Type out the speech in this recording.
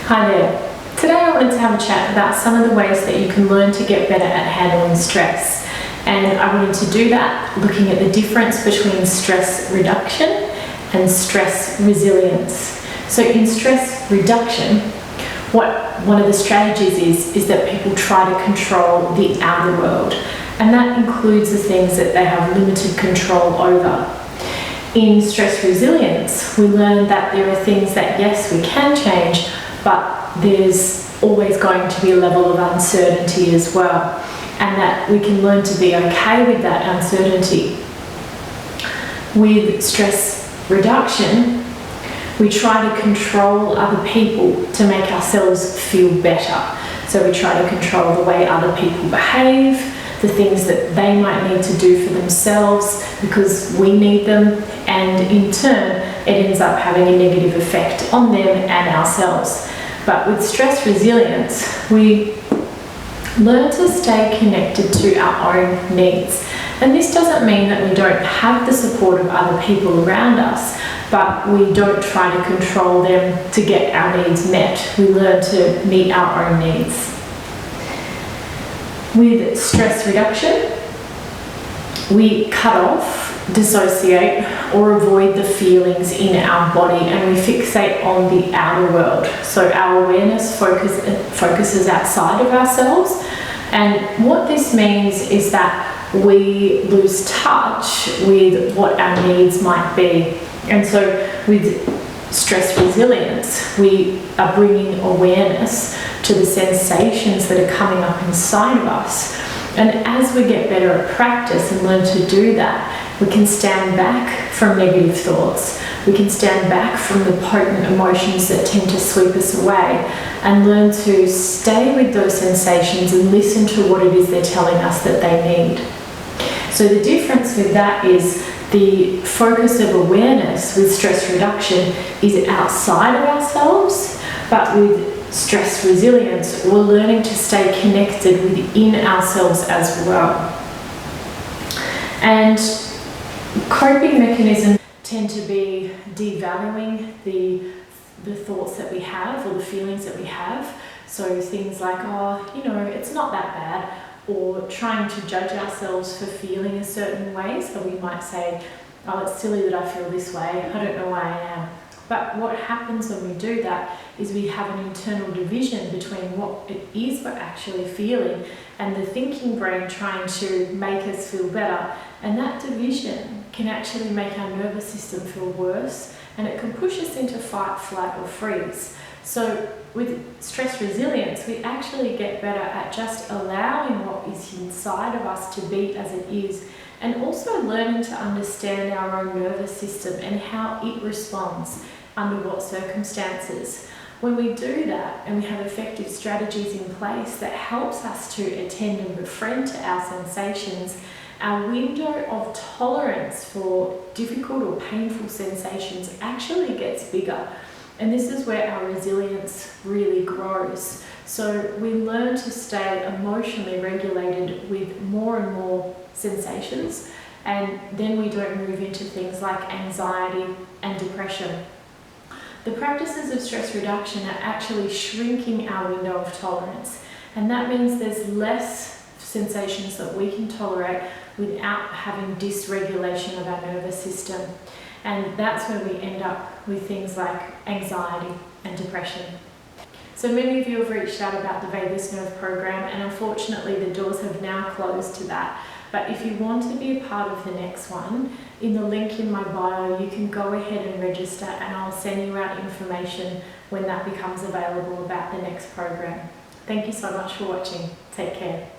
Hi there. Today I wanted to have a chat about some of the ways that you can learn to get better at handling stress. And I wanted to do that looking at the difference between stress reduction and stress resilience. So in stress reduction, one of the strategies is that people try to control the outer world. And that includes the things that they have limited control over. In stress resilience, we learn that there are things that, yes, we can change, but there's always going to be a level of uncertainty as well, and that we can learn to be okay with that uncertainty. With stress reduction, we try to control other people to make ourselves feel better. So we try to control the way other people behave, the things that they might need to do for themselves because we need them, and in turn it ends up having a negative effect on them and ourselves. But with stress resilience, we learn to stay connected to our own needs. And this doesn't mean that we don't have the support of other people around us, but we don't try to control them to get our needs met. We learn to meet our own needs. With stress reduction, we cut off, dissociate, or avoid the feelings in our body, and we fixate on the outer world. So our awareness focuses outside of ourselves, and what this means is that we lose touch with what our needs might be. And so with stress resilience, we are bringing awareness to the sensations that are coming up inside of us. And as we get better at practice and learn to do that, we can stand back from negative thoughts. We can stand back from the potent emotions that tend to sweep us away and learn to stay with those sensations and listen to what it is they're telling us that they need. So the difference with that is the focus of awareness with stress reduction is outside of ourselves, but with stress resilience, we're learning to stay connected within ourselves as well. And coping mechanisms tend to be devaluing the thoughts that we have or the feelings that we have. So things like, it's not that bad, or trying to judge ourselves for feeling a certain way. So we might say, it's silly that I feel this way, I don't know why I am. But what happens when we do that is we have an internal division between what it is we're actually feeling and the thinking brain trying to make us feel better. And that division can actually make our nervous system feel worse, and it can push us into fight, flight, or freeze. So with stress resilience, we actually get better at just allowing what is inside of us to be as it is, and also learning to understand our own nervous system and how it responds under what circumstances. When we do that and we have effective strategies in place that helps us to attend and befriend to our sensations, our window of tolerance for difficult or painful sensations actually gets bigger. And this is where our resilience really grows. So we learn to stay emotionally regulated with more and more sensations, and then we don't move into things like anxiety and depression. The practices of stress reduction are actually shrinking our window of tolerance, and that means there's less sensations that we can tolerate without having dysregulation of our nervous system. And that's where we end up with things like anxiety and depression. So many of you have reached out about the vagus nerve program, and unfortunately the doors have now closed to that. But if you want to be a part of the next one, in the link in my bio, you can go ahead and register, and I'll send you out information when that becomes available about the next program. Thank you so much for watching. Take care.